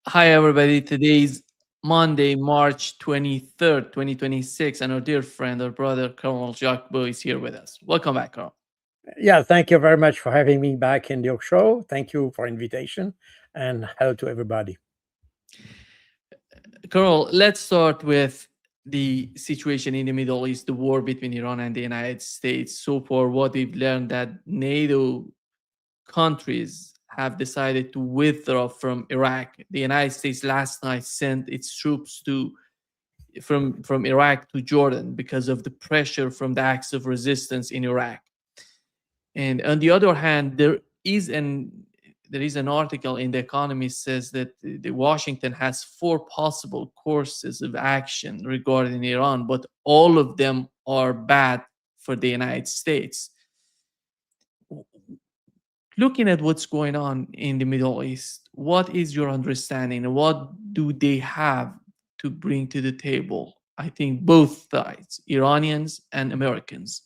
Hi, everybody. Today's Monday, March 23rd, 2026, and our dear friend, our brother, Colonel Jacques Baud is here with us. Welcome back, Colonel. Yeah, thank you very much for having me back in your show. Thank you for invitation and hello to everybody. Colonel, let's start with the situation in the Middle East, the war between Iran and the United States. So far, what we've learned that NATO countries have decided to withdraw from Iraq. The United States last night sent its troops to from Iraq to Jordan because of the pressure from the acts of resistance in Iraq. And on the other hand, there is an article in the Economist says that the Washington has four possible courses of action regarding Iran, but all of them are bad for the United States. Looking at what's going on in the Middle East, what is your understanding? What do they have to bring to the table? I think both sides, Iranians and Americans.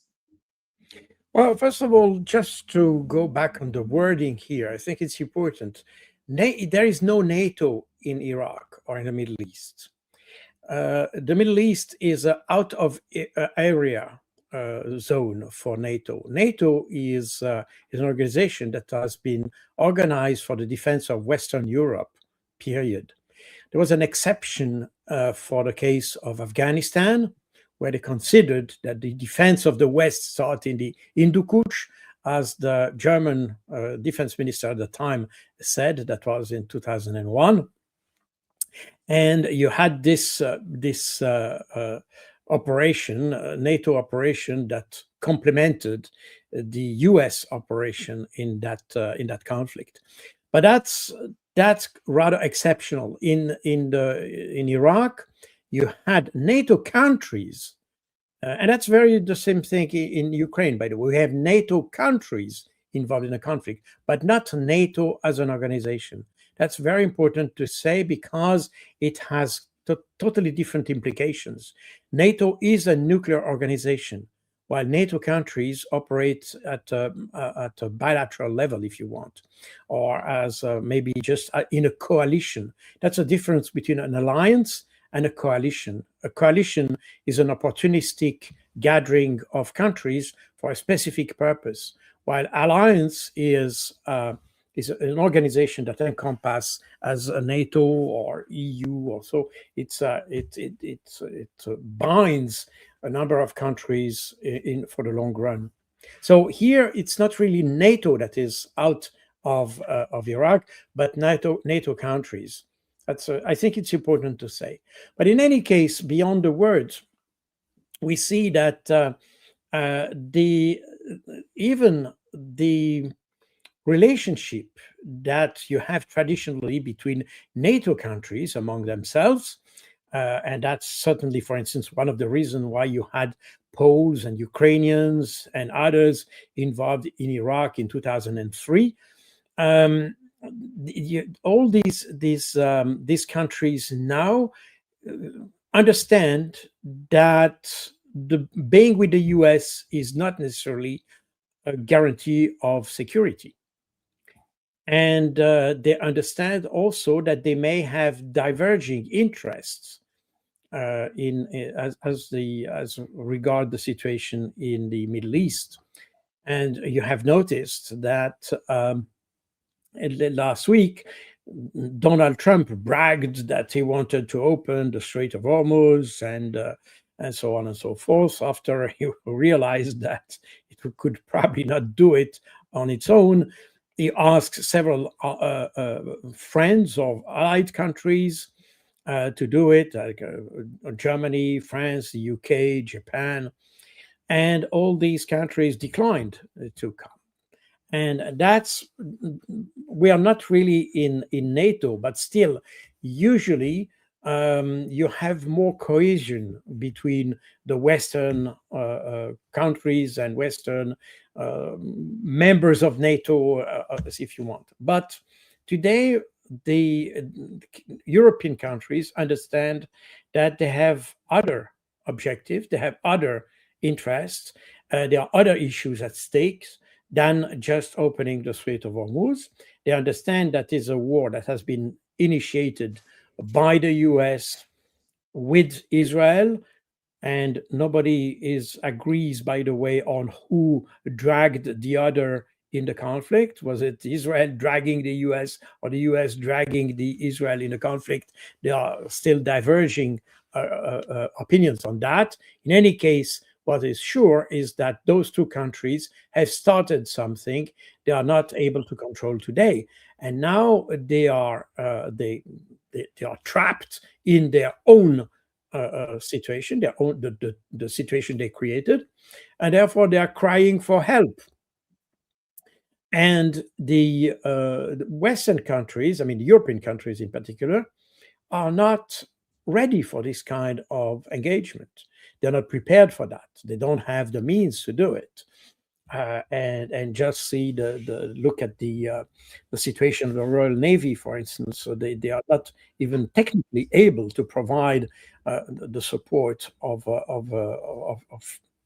Well, first of all, just to go back on the wording here, I think it's important. There is no NATO in Iraq or in the Middle East. The Middle East is out of area zone for NATO. NATO is an organization that has been organized for the defense of Western Europe, period. There was an exception for the case of Afghanistan, where they considered that the defense of the West started in the Hindu Kuch, as the German defense minister at the time said. That was in 2001. And you had this operation, NATO operation, that complemented the U.S. operation in that conflict. But that's rather exceptional. In Iraq, you had NATO countries, and that's very the same thing in Ukraine. By the way, we have NATO countries involved in the conflict, but not NATO as an organization. That's very important to say because it has totally different implications. NATO is a nuclear organization, while NATO countries operate at a bilateral level, if you want, or as maybe just in a coalition. That's a difference between an alliance and a coalition. A coalition is an opportunistic gathering of countries for a specific purpose, while alliance is an organization that encompasses as a NATO or EU or so. It binds a number of countries for the long run. So here it's not really NATO that is out of Iraq, but NATO countries. I think it's important to say. But in any case, beyond the words, we see that even the relationship that you have traditionally between NATO countries among themselves. And that's certainly, for instance, one of the reasons why you had Poles and Ukrainians and others involved in Iraq in 2003. All these countries now understand that being with the US is not necessarily a guarantee of security. And they understand also that they may have diverging interests as regard the situation in the Middle East. And you have noticed that last week, Donald Trump bragged that he wanted to open the Strait of Hormuz and so on and so forth, after he realized that it could probably not do it on its own. He asked several friends of allied countries to do it, like Germany, France, the UK, Japan, and all these countries declined to come. And we are not really in NATO, but still, usually you have more cohesion between the Western countries and Western members of NATO, if you want. But today, the European countries understand that they have other objectives, they have other interests, there are other issues at stake than just opening the Strait of Hormuz. They understand that is a war that has been initiated by the US with Israel, and nobody is agrees, by the way, on who dragged the other in the conflict. Was it Israel dragging the US, or the US dragging the Israel in the conflict? There are still diverging opinions on that. In any case, what is sure is that those two countries have started something they are not able to control today, and now they are trapped in their own situation, their own the situation they created, and therefore they are crying for help. And the Western countries, I mean the European countries in particular, are not ready for this kind of engagement. They're not prepared for that. They don't have the means to do it. And just see the look at the situation of the Royal Navy, for instance. So they are not even technically able to provide the support of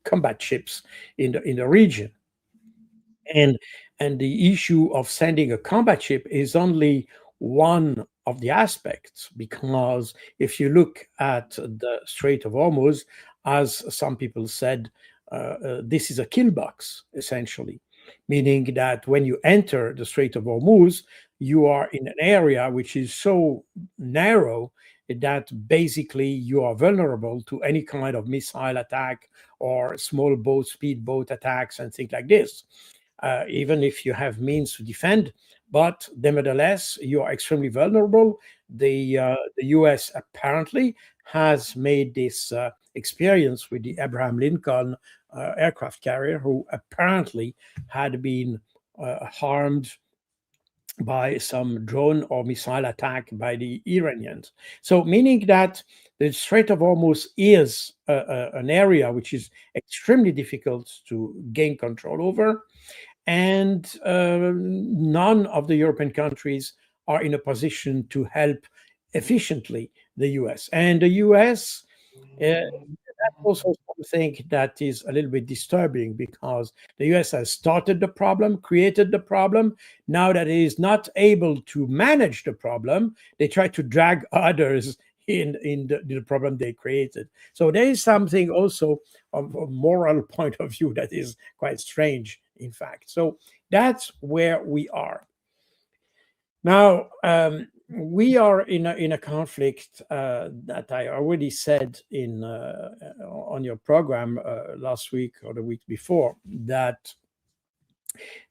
combat ships in the region. And the issue of sending a combat ship is only one of the aspects, because if you look at the Strait of Hormuz, as some people said, this is a kill box, essentially, meaning that when you enter the Strait of Hormuz, you are in an area which is so narrow that basically you are vulnerable to any kind of missile attack or small boat, speedboat attacks, and things like this. Even if you have means to defend, but nevertheless, you are extremely vulnerable. The US apparently has made this experience with the Abraham Lincoln aircraft carrier, who apparently had been harmed by some drone or missile attack by the Iranians. So, meaning that the Strait of Hormuz is an area which is extremely difficult to gain control over, and none of the European countries are in a position to help efficiently the US. And the US, that's also something that is a little bit disturbing, because the US has started the problem, created the problem. Now that it is not able to manage the problem, they try to drag others in the problem they created. So there is something also of a moral point of view that is quite strange, in fact. So that's where we are. Now, we are in a conflict that I already said in on your program last week or the week before, that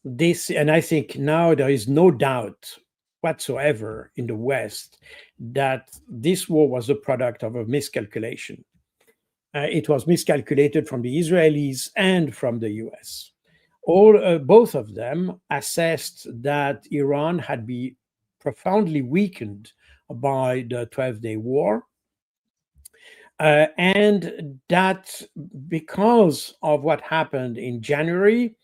this, and I think now there is no doubt whatsoever in the West that this war was a product of a miscalculation. It was miscalculated from the Israelis and from the US. Both of them assessed that Iran had been profoundly weakened by the 12-day war, and that because of what happened in January,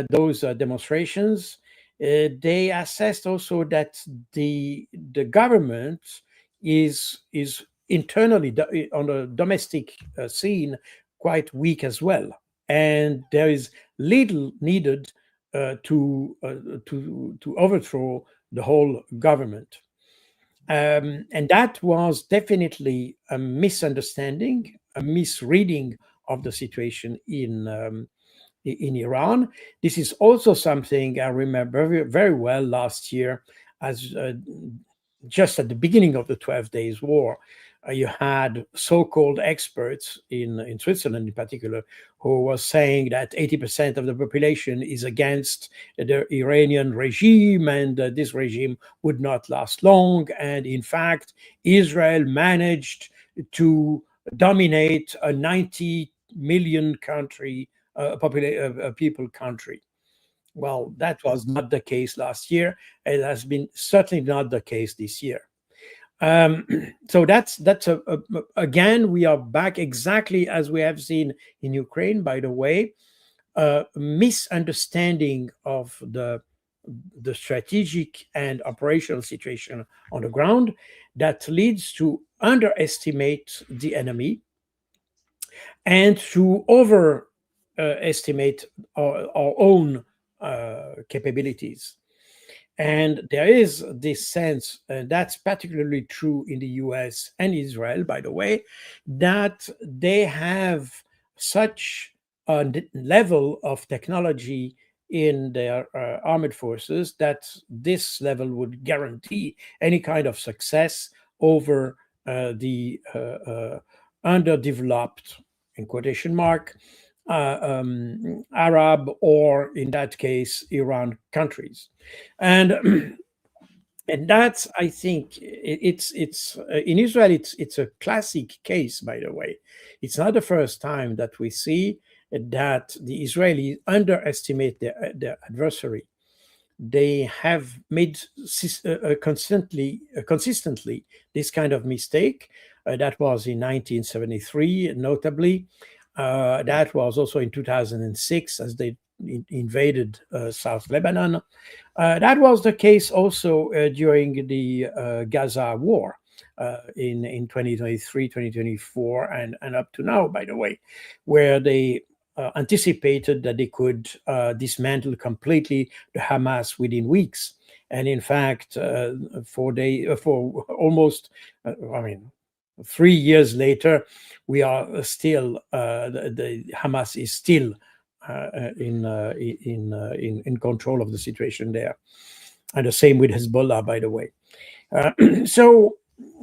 those demonstrations, they assessed also that the government is internally on the domestic scene quite weak as well, and there is little needed to overthrow the whole government. And that was definitely a misunderstanding, a misreading of the situation in Iran. This is also something I remember very, very well last year, as just at the beginning of the 12 Days War. You had so-called experts in Switzerland in particular who was saying that 80% of the population is against the Iranian regime, and this regime would not last long. And in fact, Israel managed to dominate a 90 million country, people country. Well, that was not the case last year. It has been certainly not the case this year. So that's again, we are back exactly as we have seen in Ukraine, by the way, misunderstanding of the strategic and operational situation on the ground that leads to underestimate the enemy and to overestimate our own capabilities. And there is this sense, and that's particularly true in the US and Israel, by the way, that they have such a level of technology in their armed forces that this level would guarantee any kind of success over the underdeveloped, in quotation mark, Arab, or in that case, Iran countries. And and that's, I think, it's in Israel, it's a classic case, by the way. It's not the first time that we see that the Israelis underestimate their adversary. They have made consistently this kind of mistake. That was in 1973, notably. That was also in 2006, as they invaded South Lebanon. That was the case also during the Gaza war in 2023, 2024, and up to now, by the way, where they anticipated that they could dismantle completely the Hamas within weeks. And in fact, for almost, I mean, 3 years later, we are still the Hamas is still in control of the situation there, and the same with Hezbollah, by the way. So.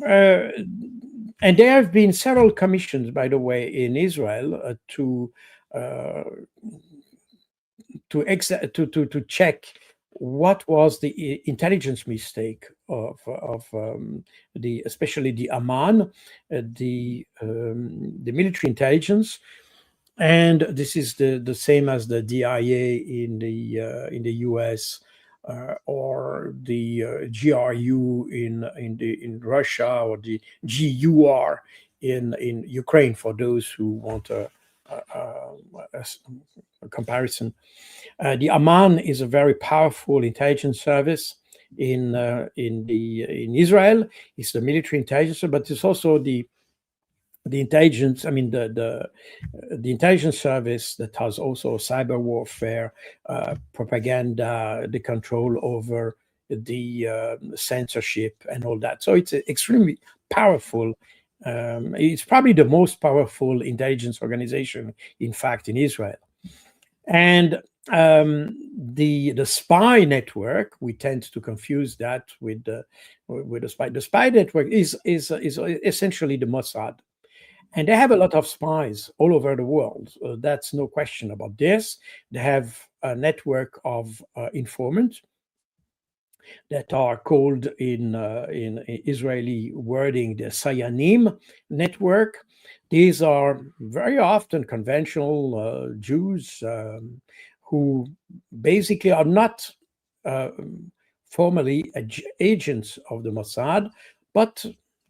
And there have been several commissions, by the way, in Israel uh, to check what was the intelligence mistake of the, especially the Amman, the military intelligence. And this is the same as the DIA in the US, or the GRU in Russia, or the GUR in Ukraine, for those who want a comparison. The Amman is a very powerful intelligence service in Israel. It's the military intelligence, but it's also the intelligence. I mean, the intelligence service that has also cyber warfare, propaganda, the control over the censorship and all that. So it's extremely powerful. It's probably the most powerful intelligence organization, in fact, in Israel. And the spy network, we tend to confuse that with the spy. The spy network is essentially the Mossad. And they have a lot of spies all over the world. That's no question about this. They have network of informants that are called in Israeli wording the Sayanim network. These are very often conventional Jews who basically are not formally agents of the Mossad, but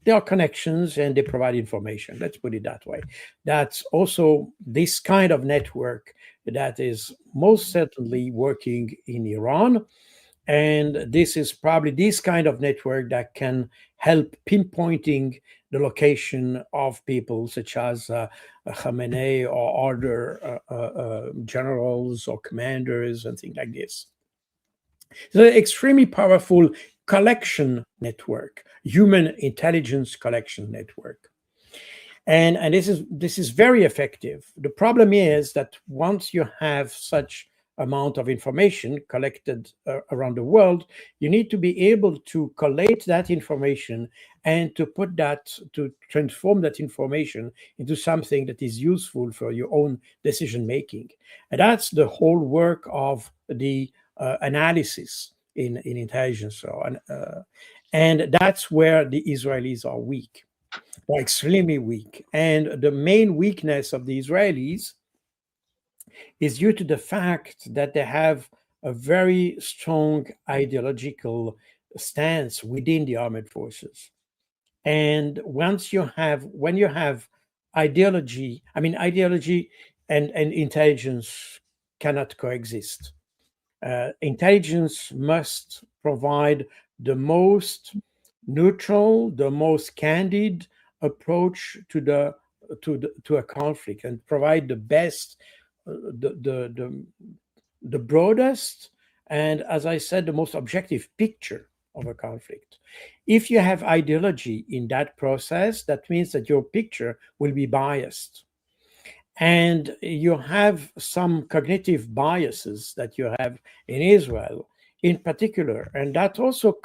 there are connections and they provide information. Let's put it that way. That's also this kind of network that is most certainly working in Iran. And this is probably this kind of network that can help pinpointing the location of people such as Khamenei or other generals or commanders and things like this. So extremely powerful collection network, human intelligence collection network. And this is very effective. The problem is that once you have such amount of information collected around the world, you need to be able to collate that information and to transform that information into something that is useful for your own decision making. And that's the whole work of the analysis in intelligence. So, and that's where the Israelis are weak, or extremely weak. And the main weakness of the Israelis is due to the fact that they have a very strong ideological stance within the armed forces. And when you have ideology, I mean, ideology and intelligence cannot coexist. Intelligence must provide the most neutral, the most candid approach to a conflict, and provide the best, the broadest and, as I said, the most objective picture of a conflict. If you have ideology in that process, that means that your picture will be biased. And you have some cognitive biases that you have in Israel in particular. And that also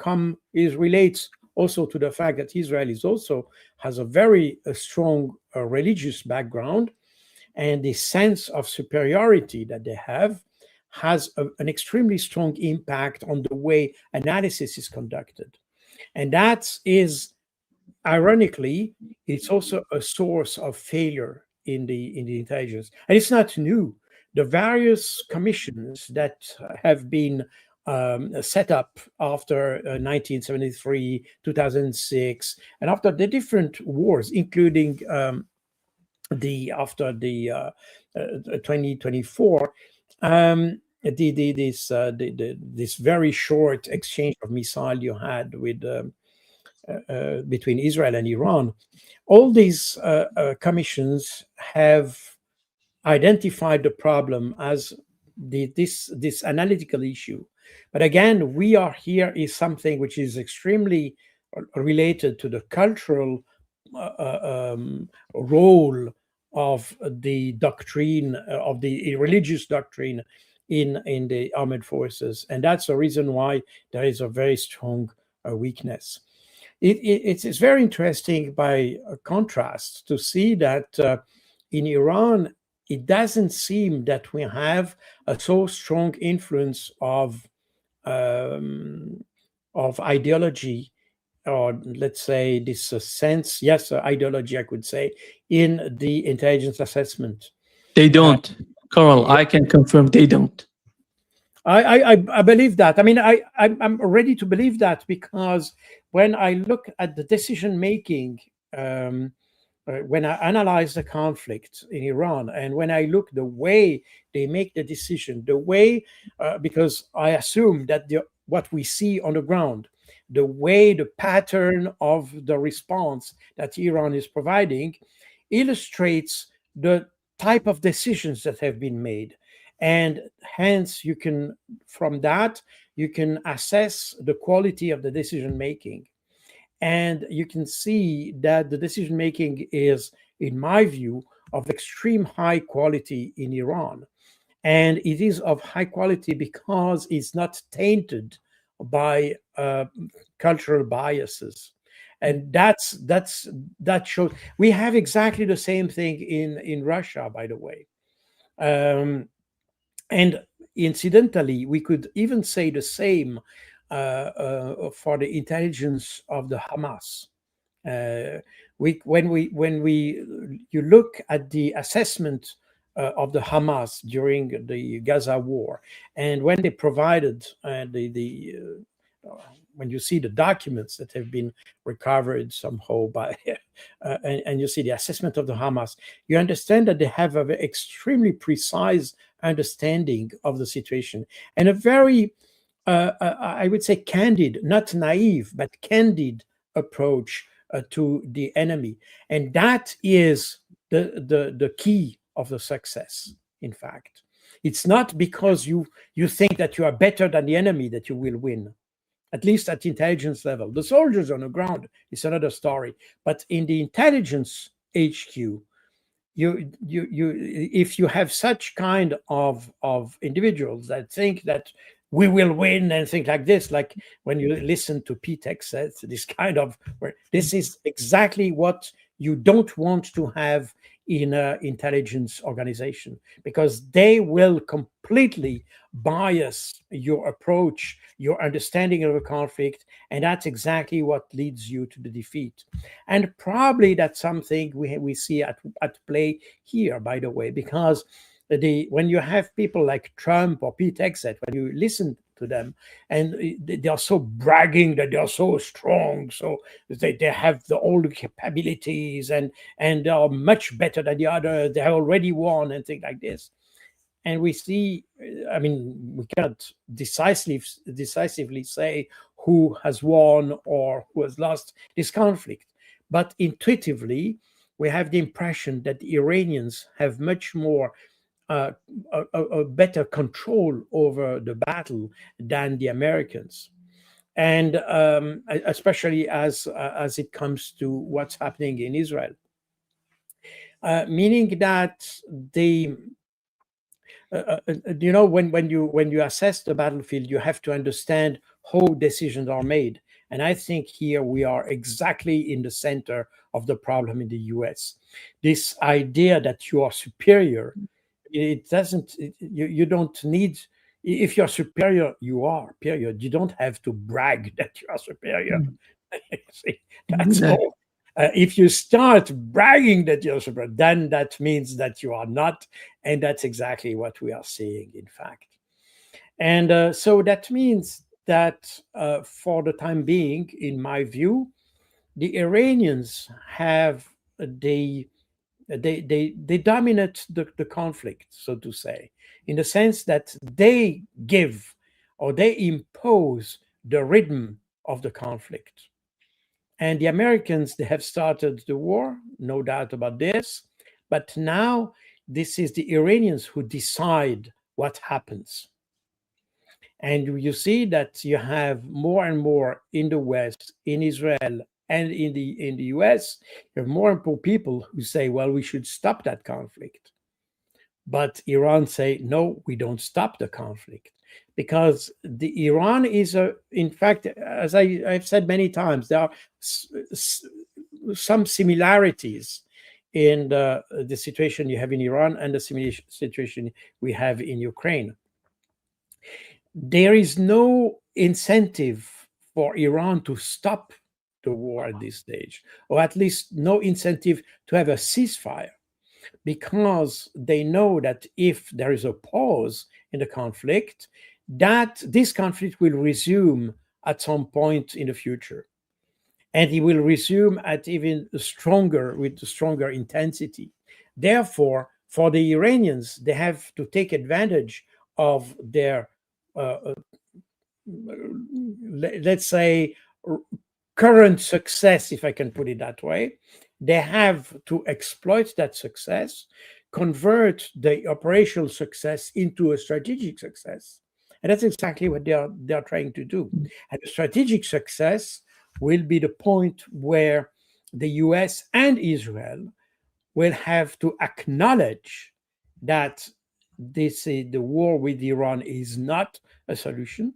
relates also to the fact that Israel is also has a very strong religious background, and the sense of superiority that they have has an extremely strong impact on the way analysis is conducted. And that is, ironically, it's also a source of failure in the intelligence. And it's not new. The various commissions that have been set up after 1973, 2006, and after the different wars, including the after the 2024, this very short exchange of missile you had with between Israel and Iran. All these commissions have identified the problem as this analytical issue. But again, we are here is something which is extremely related to the cultural role of the doctrine of the religious doctrine in the armed forces, and that's the reason why there is a very strong weakness. It's very interesting by contrast to see that in Iran, it doesn't seem that we have a so strong influence of ideology, or let's say this sense, yes, ideology, I could say, in the intelligence assessment. They don't. Carl, I can confirm they don't. I believe that. I mean, I'm ready to believe that, because when I look at the decision making, when I analyze the conflict in Iran, and when I look the way they make the decision, the way, because I assume that what we see on the ground, the way, the pattern of the response that Iran is providing, illustrates the type of decisions that have been made. And hence, you can, from that, you can assess the quality of the decision making. And you can see that the decision making is, in my view, of extreme high quality in Iran. And it is of high quality because it's not tainted by cultural biases. And that shows. We have exactly the same thing in Russia, by the way. And incidentally, we could even say the same for the intelligence of the Hamas. You look at the assessment of the Hamas during the Gaza war, and when they provided when you see the documents that have been recovered somehow by, and you see the assessment of the Hamas, you understand that they have an extremely precise understanding of the situation, and a very, I would say, candid, not naive, but candid approach to the enemy. And that is the key of the success, in fact. It's not because you think that you are better than the enemy that you will win, at least at intelligence level. The soldiers on the ground is another story. But in the intelligence HQ, if you have such kind of individuals that think that we will win and think like this, like when you listen to P-Tech says, this kind of, where this is exactly what you don't want to have in an intelligence organization, because they will completely bias your approach, your understanding of a conflict, and that's exactly what leads you to the defeat. And probably that's something we see at play here, by the way, because when you have people like Trump or Pete Hegseth, when you listen to them, and they are so bragging that they are so strong, so they have all the capabilities, and they are much better than the other, they have already won and things like this. And we see, I mean, we cannot decisively say who has won or who has lost this conflict, but intuitively we have the impression that the Iranians have much more uh, a better control over the battle than the Americans, and especially as it comes to what's happening in Israel, meaning that the when you assess the battlefield, you have to understand how decisions are made. And I think here we are exactly in the center of the problem in the US. This idea that you are superior, it doesn't, you don't need, if you're superior, you are, period. You don't have to brag that you are superior. Mm. See, that's Exactly. all. If you start bragging that you're superior, then that means that you are not. And that's exactly what we are seeing, in fact. And so that means that for the time being, in my view, the Iranians have they dominate the conflict, so to say, in the sense that they give or they impose the rhythm of the conflict. And the Americans, they have started the war, no doubt about this. But now this is the Iranians who decide what happens. And you see that you have more and more in the West, in Israel, and in the US, you have more and more people who say, well, we should stop that conflict. But Iran say, no, we don't stop the conflict. Because the Iran is in fact, as I've said many times, there are some similarities in the situation you have in Iran and the situation we have in Ukraine. There is no incentive for Iran to stop the war at this stage, or at least no incentive to have a ceasefire, because they know that if there is a pause in the conflict, that this conflict will resume at some point in the future, and it will resume at even stronger, with stronger intensity. Therefore, for the Iranians, they have to take advantage of their uh, let's say current success, if I can put it that way. They have to exploit that success, convert the operational success into a strategic success. And that's exactly what they are trying to do. And the strategic success will be the point where the US and Israel will have to acknowledge that the war with Iran is not a solution,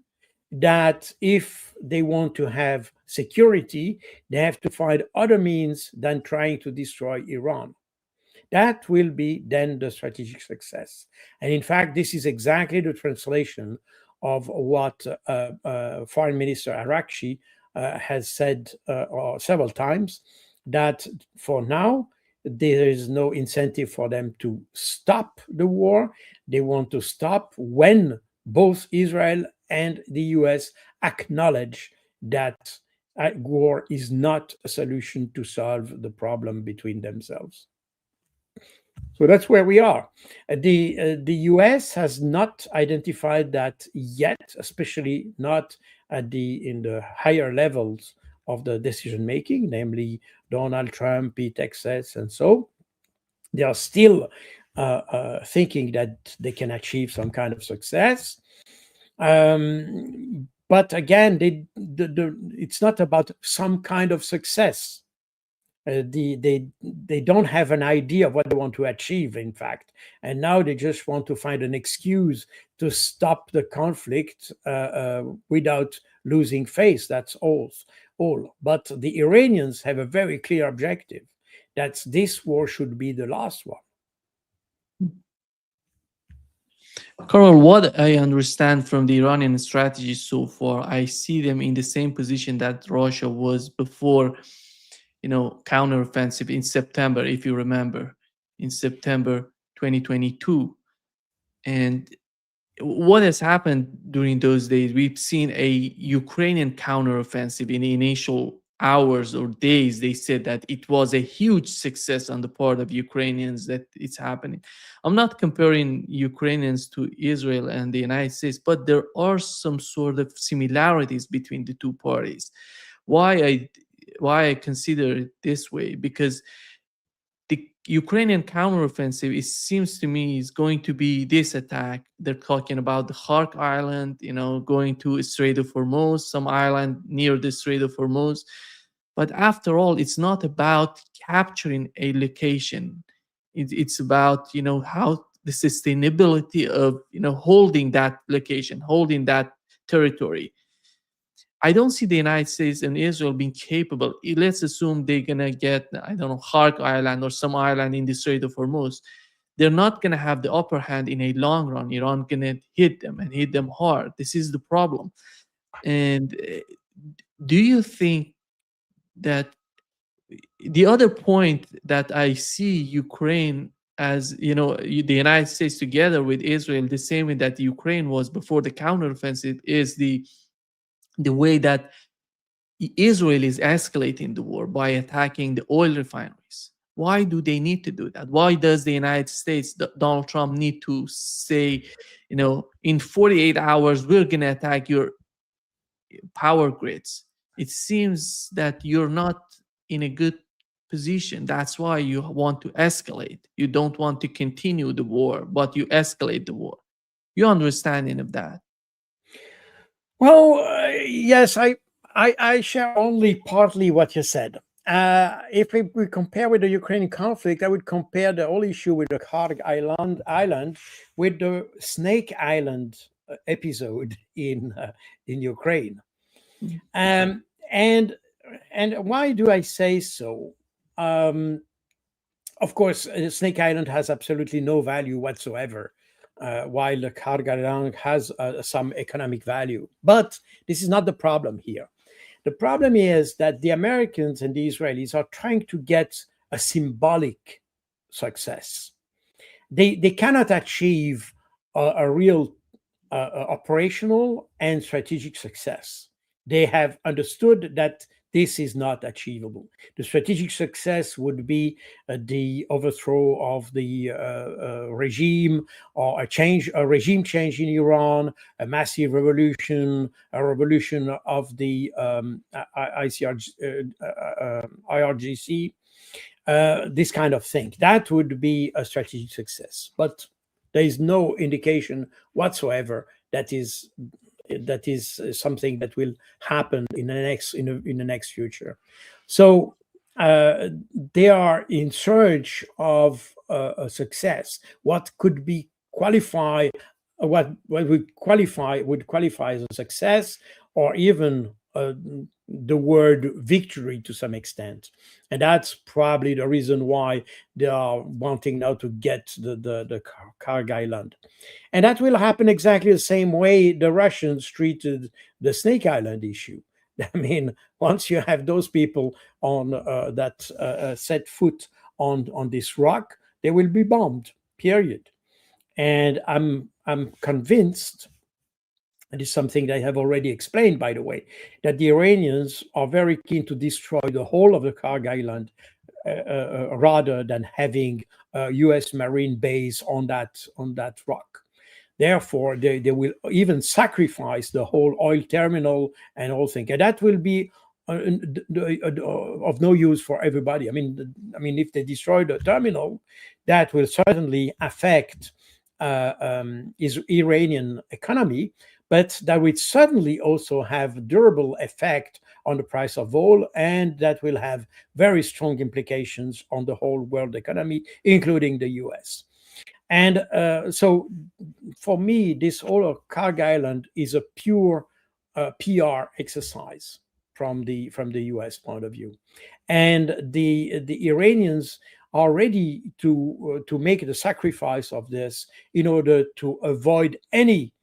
that if they want to have security, they have to find other means than trying to destroy Iran. That will be then the strategic success. And in fact, this is exactly the translation of what Foreign Minister Arakchi has said several times, that for now, there is no incentive for them to stop the war. They want to stop when both Israel and the US acknowledge that war is not a solution to solve the problem between themselves. So that's where we are. The US has not identified that yet, especially not in the higher levels of the decision making, namely Donald Trump, Pete Texas, and so. They are still thinking that they can achieve some kind of success. But again, it's not about some kind of success. They don't have an idea of what they want to achieve, in fact, and now they just want to find an excuse to stop the conflict without losing face. That's all. But the Iranians have a very clear objective, that this war should be the last one. Carol, what I understand from the Iranian strategy so far, I see them in the same position that Russia was before, counteroffensive in September, if you remember, in September 2022. And what has happened during those days? We've seen a Ukrainian counteroffensive in the initial hours or days. They said that it was a huge success on the part of Ukrainians, that it's happening. I'm not comparing Ukrainians to Israel and the United States, but there are some sort of similarities between the two parties. Why I consider it this way? Because the Ukrainian counteroffensive, it seems to me, is going to be this attack. They're talking about the Khark Island, going to Strait of Hormuz, some island near the Strait of Hormuz. But after all, it's not about capturing a location. It's about, how the sustainability of, holding that location, holding that territory. I don't see the United States and Israel being capable. Let's assume they're gonna get, I don't know, Khark Island or some island in the Strait of Hormuz. They're not gonna have the upper hand in a long run. Iran gonna hit them and hit them hard. This is the problem. And do you think that the other point that I see Ukraine as, the United States together with Israel, the same way that Ukraine was before the counteroffensive, is the way that Israel is escalating the war by attacking the oil refineries. Why do they need to do that? Why does the United States, Donald Trump, need to say, in 48 hours, we're going to attack your power grids? It seems that you're not in a good position. That's why you want to escalate. You don't want to continue the war, but you escalate the war. You understanding of that? Well, yes, I share only partly what you said. If we compare with the Ukrainian conflict, I would compare the whole issue with the Kharg Island with the Snake Island episode in Ukraine. Mm. And why do I say so? Of course, Snake Island has absolutely no value whatsoever, while the Kharg Island has some economic value. But this is not the problem here. The problem is that the Americans and the Israelis are trying to get a symbolic success. They cannot achieve a real operational and strategic success. They have understood that this is not achievable. The strategic success would be the overthrow of the regime, or a regime change in Iran, a massive revolution, a revolution of the IRGC, this kind of thing. That would be a strategic success. But there is no indication whatsoever that is something that will happen in the next future. So they are in search of a success. What could be qualify what would qualify as a success, or even the word victory to some extent. And that's probably the reason why they are wanting now to get the Kharg Island. And that will happen exactly the same way the Russians treated the Snake Island issue. I mean, once you have those people on that set foot on this rock, they will be bombed, period. And I'm convinced, and it's something that I have already explained, by the way, that the Iranians are very keen to destroy the whole of the Kharg Island rather than having a U.S. Marine base on that rock. Therefore, they will even sacrifice the whole oil terminal and all things, and that will be of no use for everybody. I mean, if they destroy the terminal, that will certainly affect Iranian economy, but that will certainly also have durable effect on the price of oil, and that will have very strong implications on the whole world economy, including the US. And so for me, this whole Kharg Island is a pure PR exercise from the US point of view. And the Iranians are ready to make the sacrifice of this in order to avoid any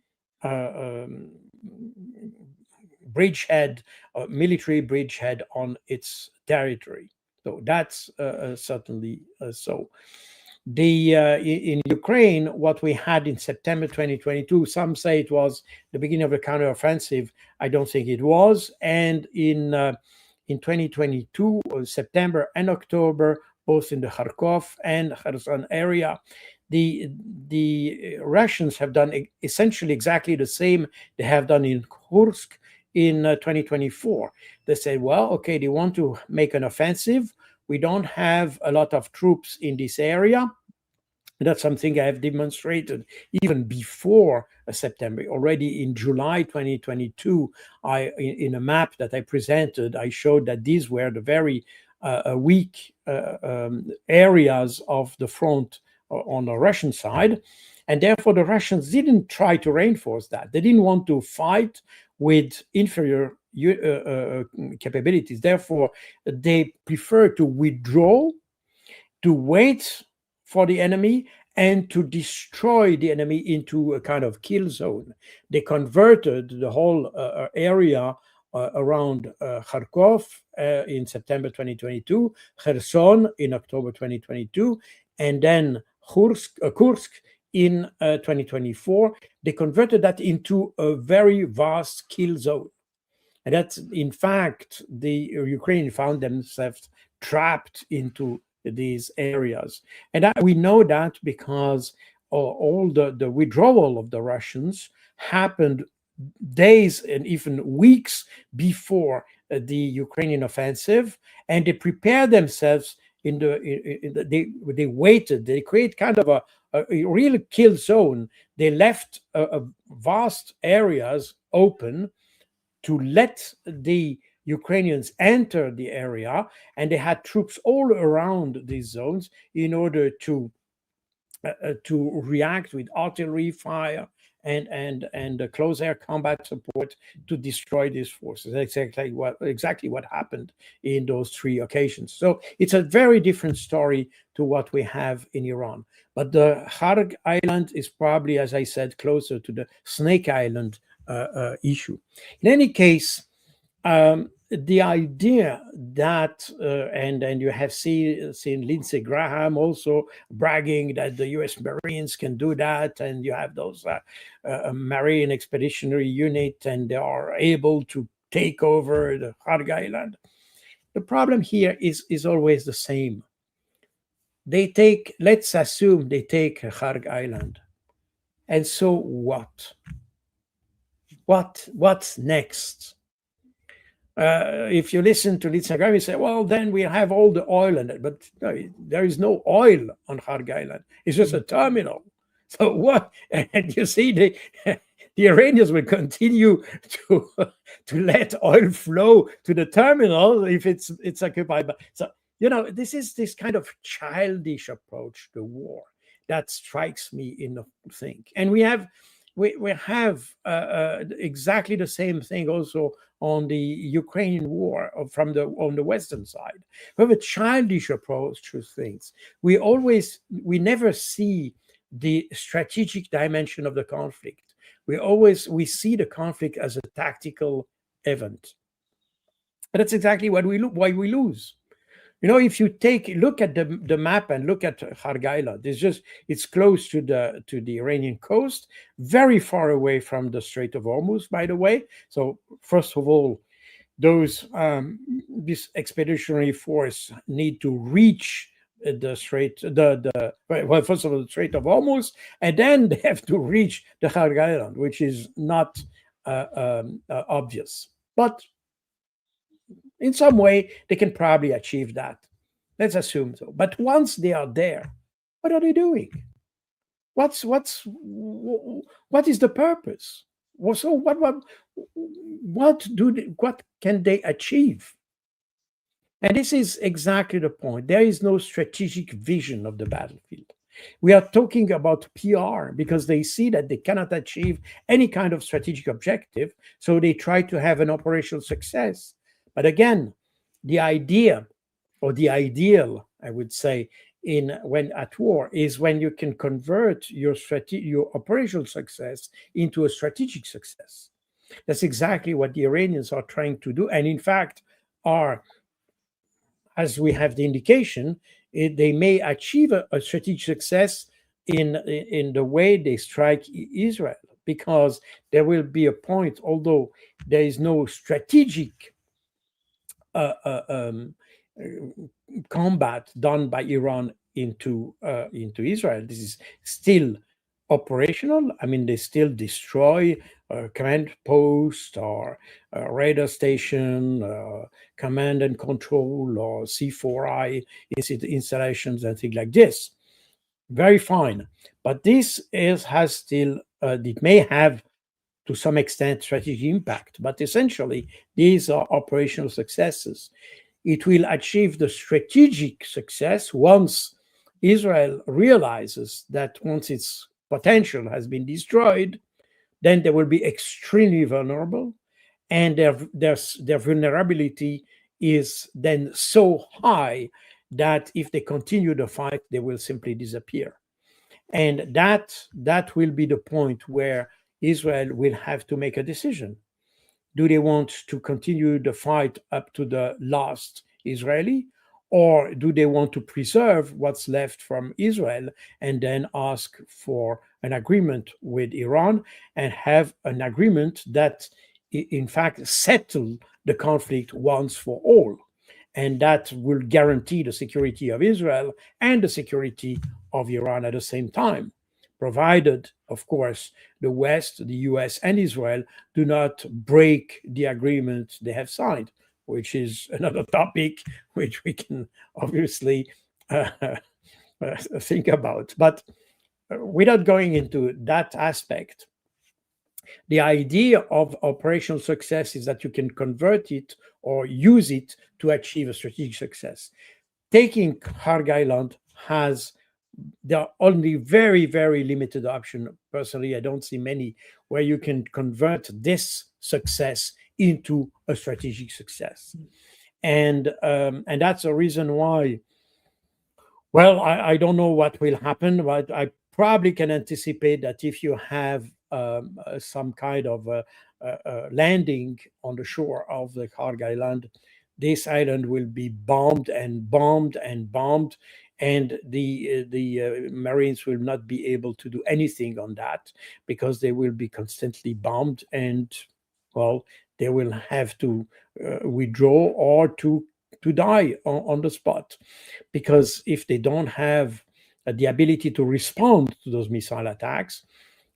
bridgehead, military bridgehead on its territory. So that's certainly so. In Ukraine, what we had in September 2022, some say it was the beginning of a counteroffensive. I don't think it was. And in 2022, September and October, both in the Kharkov and Kherson area, the Russians have done essentially exactly the same they have done in Kursk in 2024. They said, well, okay, they want to make an offensive, We don't have a lot of troops in this area. That's something I have demonstrated even before September. Already in July 2022, in a map that I presented, I showed that these were the very weak areas of the front on the Russian side. And therefore, the Russians didn't try to reinforce that. They didn't want to fight with inferior capabilities. Therefore, they prefer to withdraw, to wait for the enemy, and to destroy the enemy into a kind of kill zone. They converted the whole area around Kharkov in September 2022, Kherson in October 2022, and then Kursk in 2024. They converted that into a very vast kill zone. And that's, in fact, the Ukrainians found themselves trapped into these areas. And we know that because all the withdrawal of the Russians happened days and even weeks before the Ukrainian offensive, and they prepared themselves they waited, they create kind of a real kill zone. They left vast areas open to let the Ukrainians enter the area, and they had troops all around these zones in order to react with artillery fire and close air combat support to destroy these forces. That's exactly what happened in those three occasions. So it's a very different story to what we have in Iran. But the Kharg Island is probably, as I said, closer to the Snake Island issue. In any case, the idea that and you have seen Lindsey Graham also bragging that the U.S. Marines can do that, and you have those Marine Expeditionary Unit, and they are able to take over the Kharg Island. The problem here is always the same. Let's assume they take Kharg Island, and so what? What's next? If you listen to Lindsey Graham, you say, well, then we have all the oil in it. But no, there is no oil on Kharg Island. It's just a terminal. So what? And you see, the Iranians will continue to let oil flow to the terminal if it's occupied. So, this is this kind of childish approach to war that strikes me in the thing. And we have exactly the same thing also on the Ukrainian war on the Western side. We have a childish approach to things. We never see the strategic dimension of the conflict. We see the conflict as a tactical event. And that's exactly why we lose. If you look at the map and look at Kharg Island, it's close to the Iranian coast, very far away from the Strait of Hormuz, by the way. So first of all, this expeditionary force need to reach the strait, first of all, the Strait of Hormuz, and then they have to reach the Kharg Island, which is not obvious, but in some way, they can probably achieve that. Let's assume so. But once they are there, what are they doing? What is the purpose? So what can they achieve? And this is exactly the point. There is no strategic vision of the battlefield. We are talking about PR because they see that they cannot achieve any kind of strategic objective, so they try to have an operational success. But again, the idea or the ideal, I would say, when at war is when you can convert your operational success into a strategic success. That's exactly what the Iranians are trying to do, and in fact are, as we have the indication, they may achieve a strategic success in the way they strike Israel, because there will be a point, although there is no strategic combat done by Iran into Israel. This is still operational. I mean, they still destroy command post or radar station, command and control, or C4I installations and things like this. Very fine, but this is has still it may have to some extent strategic impact, but essentially these are operational successes. It will achieve the strategic success once Israel realizes that once its potential has been destroyed, then they will be extremely vulnerable, and their vulnerability is then so high that if they continue the fight, they will simply disappear. And that will be the point where Israel will have to make a decision. Do they want to continue the fight up to the last Israeli, or do they want to preserve what's left from Israel and then ask for an agreement with Iran and have an agreement that, in fact, settle the conflict once for all? And that will guarantee the security of Israel and the security of Iran at the same time, provided, of course, the West, the US, and Israel do not break the agreement they have signed, which is another topic which we can obviously uh, think about. But without going into that aspect, the idea of operational success is that you can convert it or use it to achieve a strategic success. Taking Kharg Island has there are only very, very limited option. Personally, I don't see many where you can convert this success into a strategic success, and that's a reason why. Well, I don't know what will happen, but I probably can anticipate that if you have some kind of landing on the shore of the Kharg Island, this island will be bombed and bombed and bombed, and the Marines will not be able to do anything on that because they will be constantly bombed, and well, they will have to withdraw or to die on the spot, because if they don't have the ability to respond to those missile attacks,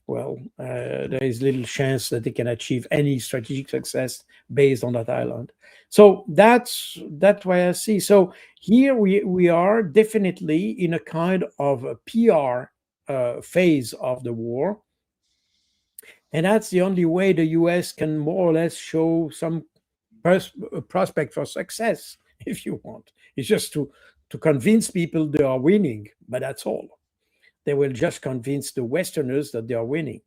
well, there is little chance that they can achieve any strategic success based on that island. So that's why I see. So here we are definitely in a kind of a PR phase of the war, and that's the only way the US can more or less show some prospect for success, if you want. It's just to convince people they are winning, but that's all. They will just convince the Westerners that they are winning,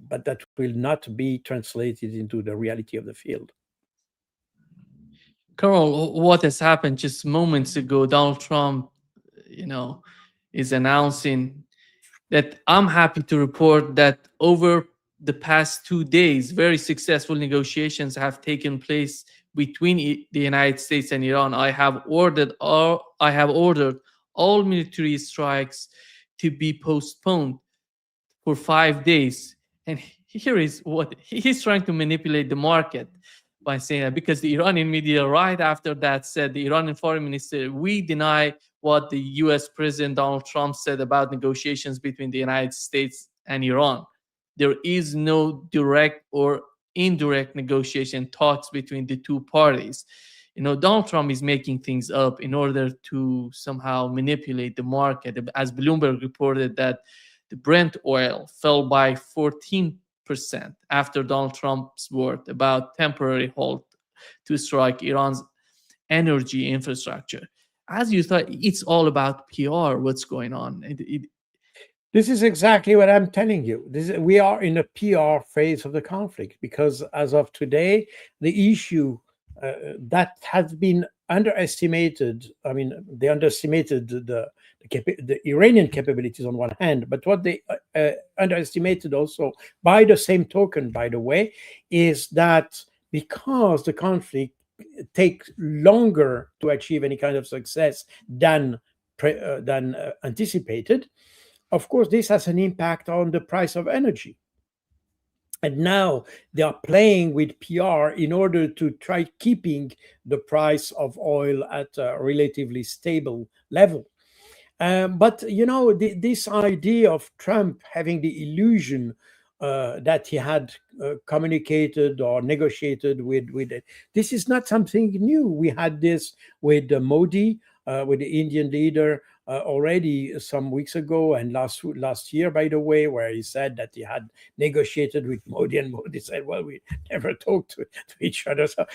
but that will not be translated into the reality of the field. Carol, what has happened just moments ago? Donald Trump, you know, is announcing that I'm happy to report that over the past 2 days, very successful negotiations have taken place between the United States and Iran. I have ordered all military strikes to be postponed for 5 days. And here is what he's trying to manipulate the market by saying that, because the Iranian media right after that said, the Iranian foreign minister, we deny what the US President Donald Trump said about negotiations between the United States and Iran. There is no direct or indirect negotiation talks between the two parties. Donald Trump is making things up in order to somehow manipulate the market. As Bloomberg reported that the Brent oil fell by 14% after Donald Trump's word about temporary halt to strike Iran's energy infrastructure. As you thought, it's all about PR, what's going on. This is exactly what I'm telling you. We are in a PR phase of the conflict, because as of today, the issue that has been underestimated. I mean, they underestimated the Iranian capabilities on one hand, but what they underestimated also, by the same token, by the way, is that because the conflict takes longer to achieve any kind of success than anticipated, of course, this has an impact on the price of energy. And now they are playing with PR in order to try keeping the price of oil at a relatively stable level. But this idea of Trump having the illusion that he had communicated or negotiated with it, this is not something new. We had this with Modi, with the Indian leader, already some weeks ago, and last year, by the way, where he said that he had negotiated with Modi, and Modi said, "Well, we never talked to each other." So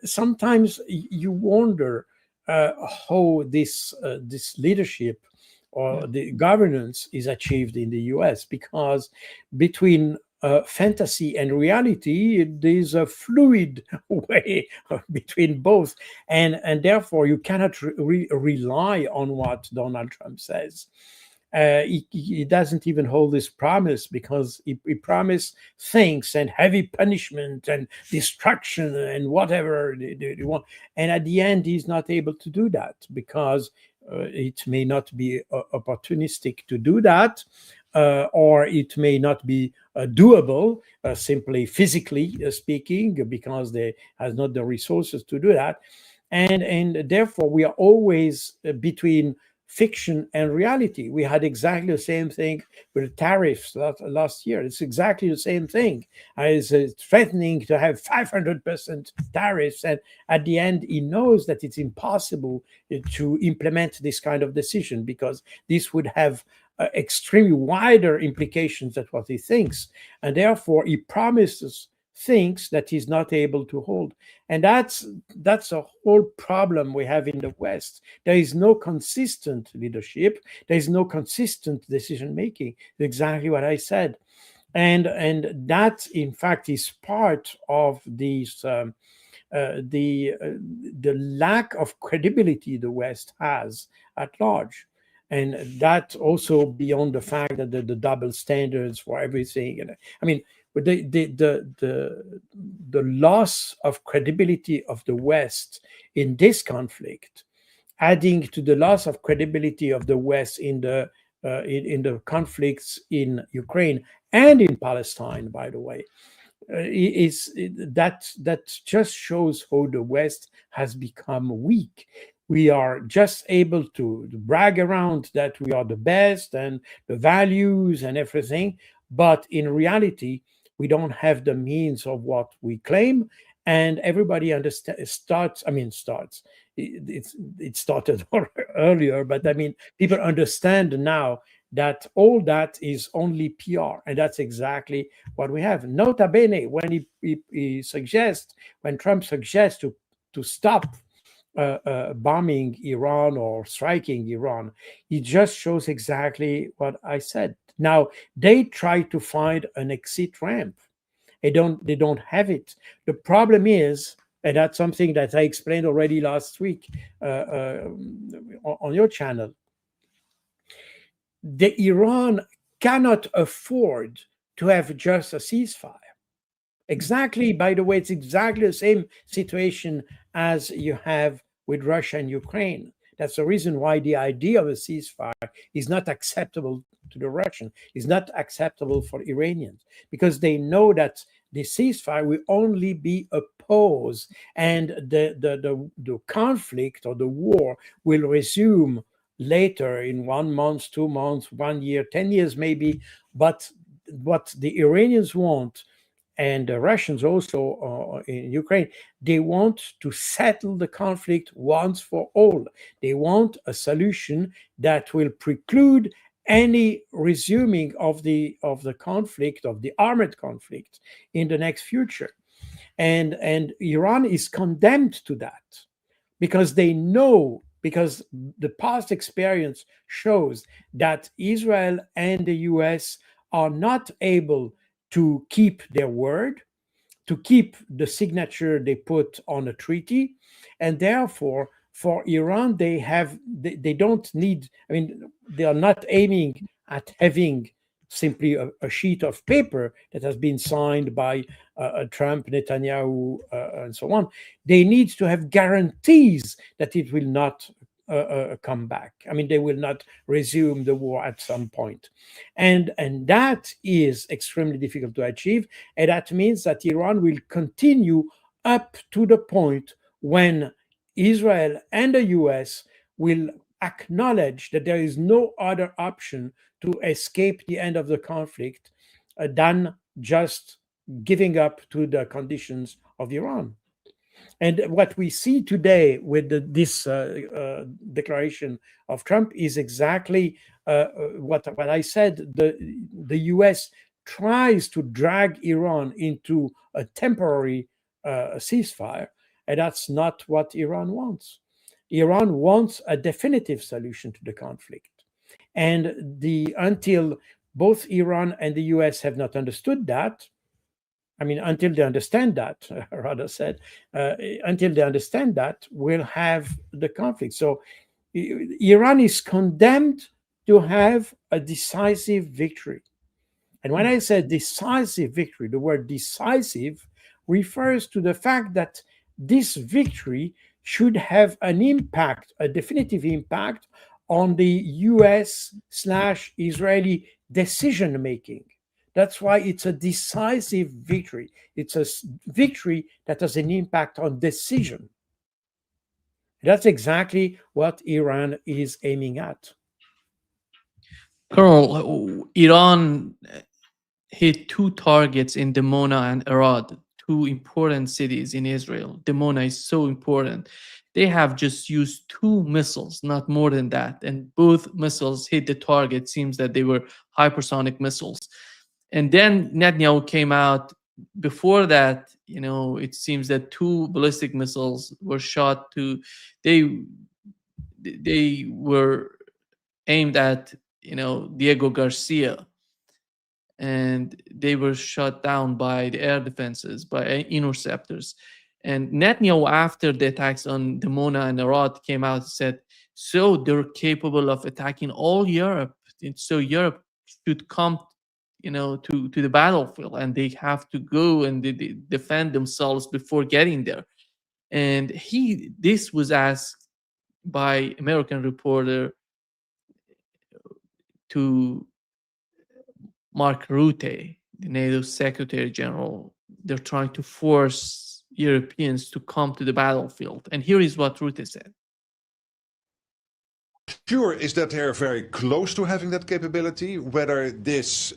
sometimes you wonder how this leadership Yeah. or the governance is achieved in the US, because between fantasy and reality, there's a fluid way between both, and therefore you cannot rely on what Donald Trump says. He doesn't even hold his promise, because he promised things and heavy punishment and destruction and whatever they want, and at the end he's not able to do that, because it may not be opportunistic to do that, or it may not be doable, simply physically speaking, because they has not the resources to do that, and therefore we are always between fiction and reality. We had exactly the same thing with the tariffs last year. It's exactly the same thing. Is threatening to have 500% tariffs, and at the end, he knows that it's impossible to implement this kind of decision, because this would have extremely wider implications than what he thinks, and therefore he promises things that he's not able to hold, and that's a whole problem we have in the West. There is no consistent leadership. There is no consistent decision making. Exactly what I said, and that in fact is part of these the lack of credibility the West has at large, and that also beyond the fact that the double standards for everything. And I mean, the loss of credibility of the West in this conflict, adding to the loss of credibility of the West in the conflicts in Ukraine and in Palestine, by the way, is that just shows how the West has become weak. We are just able to brag around that we are the best and the values and everything, but in reality, we don't have the means of what we claim. And everybody understands starts. I mean, starts. It started earlier, but I mean, people understand now that all that is only PR, and that's exactly what we have. Nota bene, when he suggests, when Trump suggests to stop bombing Iran or striking Iran, it just shows exactly what I said. Now they try to find an exit ramp. They don't have it. The problem is, and that's something that I explained already last week on your channel. The Iran cannot afford to have just a ceasefire. Exactly, by the way, it's exactly the same situation as you have with Russia and Ukraine. That's the reason why the idea of a ceasefire is not acceptable to the Russians, is not acceptable for Iranians, because they know that the ceasefire will only be a pause, and the conflict or the war will resume later in 1 month, 2 months, 1 year, 10 years maybe. But what the Iranians want, and the Russians also in Ukraine, they want to settle the conflict once for all. They want a solution that will preclude any resuming of the conflict, of the armed conflict, in the next future. And Iran is condemned to that, because they know, because the past experience shows that Israel and the US are not able to keep their word, to keep the signature they put on a treaty, and therefore for Iran they don't need. I mean, they are not aiming at having simply a sheet of paper that has been signed by Trump, Netanyahu, and so on. They need to have guarantees that it will not come back. I mean, they will not resume the war at some point, and that is extremely difficult to achieve, and that means that Iran will continue up to the point when Israel and the US will acknowledge that there is no other option to escape the end of the conflict than just giving up to the conditions of Iran. And what we see today with this declaration of Trump is exactly what I said. The US tries to drag Iran into a temporary ceasefire, and that's not what Iran wants. Iran wants a definitive solution to the conflict. And until both Iran and the US have not understood that, I mean, until they understand that, rather said, until they understand that, we'll have the conflict. So Iran is condemned to have a decisive victory. And when I said decisive victory, the word decisive refers to the fact that this victory should have an impact, a definitive impact on the US/Israeli decision making. That's why it's a decisive victory. It's a victory that has an impact on decision. That's exactly what Iran is aiming at. Colonel, Iran hit two targets in Dimona and Arad, two important cities in Israel. Dimona is so important. They have just used two missiles, not more than that. And both missiles hit the target. Seems that they were hypersonic missiles. And then Netanyahu came out. Before that, it seems that two ballistic missiles were shot to, they were aimed at, Diego Garcia, and they were shot down by the air defenses, by interceptors. And Netanyahu, after the attacks on Dimona and Arad, came out and said, so they're capable of attacking all Europe. And so Europe should come, to the battlefield, and they have to go and they defend themselves before getting there. And this was asked by American reporter to Mark Rutte, the NATO Secretary General. They're trying to force Europeans to come to the battlefield. And here is what Rutte said. Sure is that they are very close to having that capability. Whether this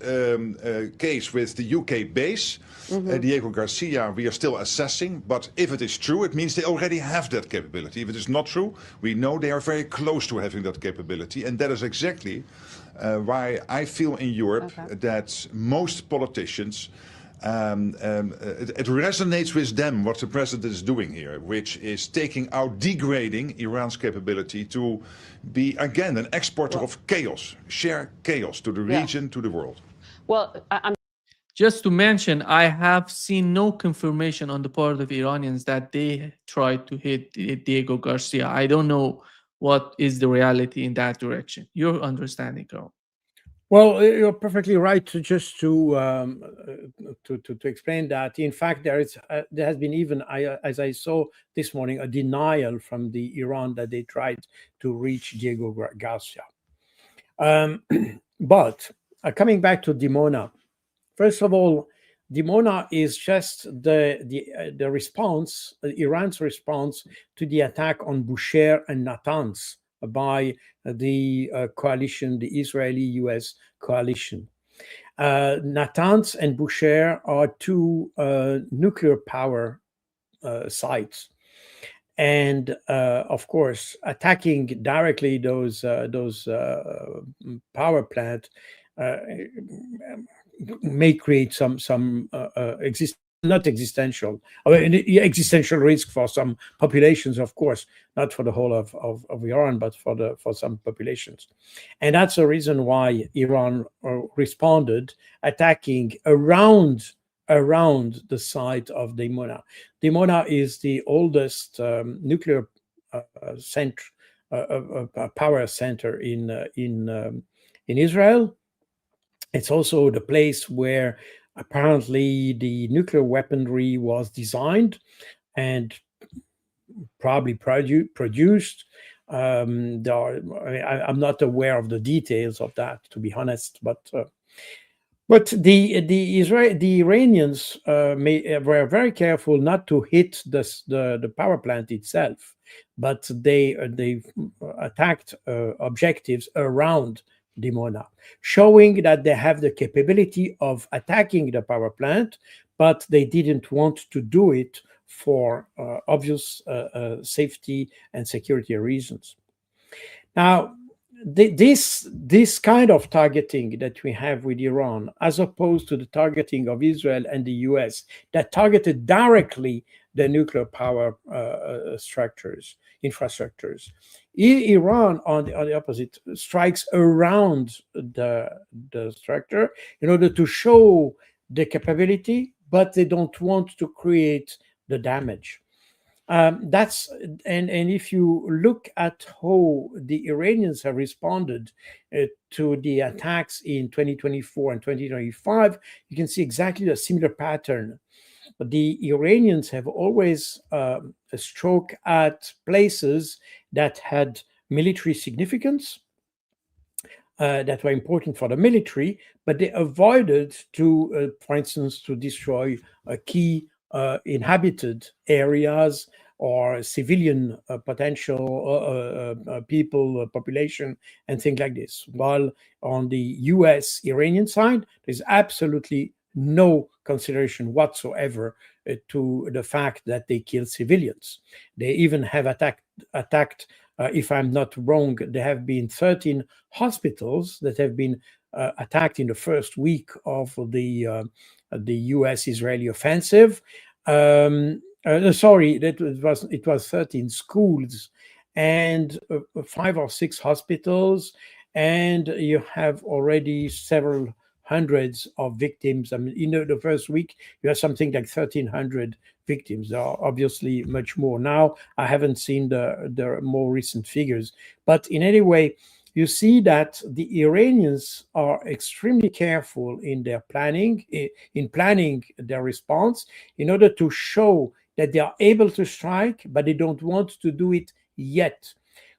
case with the UK base, Diego Garcia, we are still assessing. But if it is true, it means they already have that capability. If it is not true, we know they are very close to having that capability. And that is exactly why I feel in Europe that most politicians, it resonates with them what the president is doing here, which is taking out, degrading Iran's capability to be, again, an exporter of chaos, share chaos to the region, to the world. Well, I'm just to mention, I have seen no confirmation on the part of Iranians that they tried to hit Diego Garcia. I don't know what is the reality in that direction. Your understanding, Carl? Well, you're perfectly right. Just to explain that, in fact, there has been even, as I saw this morning, a denial from the Iran that they tried to reach Diego Garcia. But coming back to Dimona, first of all, Dimona is just the response, Iran's response to the attack on Bushehr and Natanz by the coalition, the Israeli-US coalition. Natanz and Bushehr are two nuclear power sites. And of course, attacking directly those power plants may create some existential risk for some populations, of course, not for the whole of Iran, but for some populations. And that's the reason why Iran responded, attacking around the site of Dimona. Dimona is the oldest nuclear power center in Israel. It's also the place where apparently the nuclear weaponry was designed and probably produced. I'm not aware of the details of that, to be honest, but But the Iranians were very careful not to hit the power plant itself, but they attacked objectives around Dimona, showing that they have the capability of attacking the power plant, but they didn't want to do it for obvious safety and security reasons. Now, this kind of targeting that we have with Iran, as opposed to the targeting of Israel and the US, that targeted directly the nuclear power infrastructures. Iran, on the opposite, strikes around the structure in order to show the capability, but they don't want to create the damage. That's and if you look at how the Iranians have responded to the attacks in 2024 and 2025, you can see exactly a similar pattern. But the Iranians have always struck at places that had military significance, that were important for the military, but they avoided to, for instance, to destroy key inhabited areas or civilian potential people, population, and things like this. While on the US Iranian side, there's absolutely no consideration whatsoever to the fact that they kill civilians. They even have attacked, if I'm not wrong, there have been 13 hospitals that have been attacked in the first week of the US-Israeli offensive. Sorry, it was 13 schools and 5 or 6 hospitals, and you have already several hundreds of victims. I mean, the first week you have something like 1,300 victims. There are obviously much more now. I haven't seen the more recent figures, but in any way, you see that the Iranians are extremely careful in their planning, in planning their response, in order to show that they are able to strike, but they don't want to do it yet,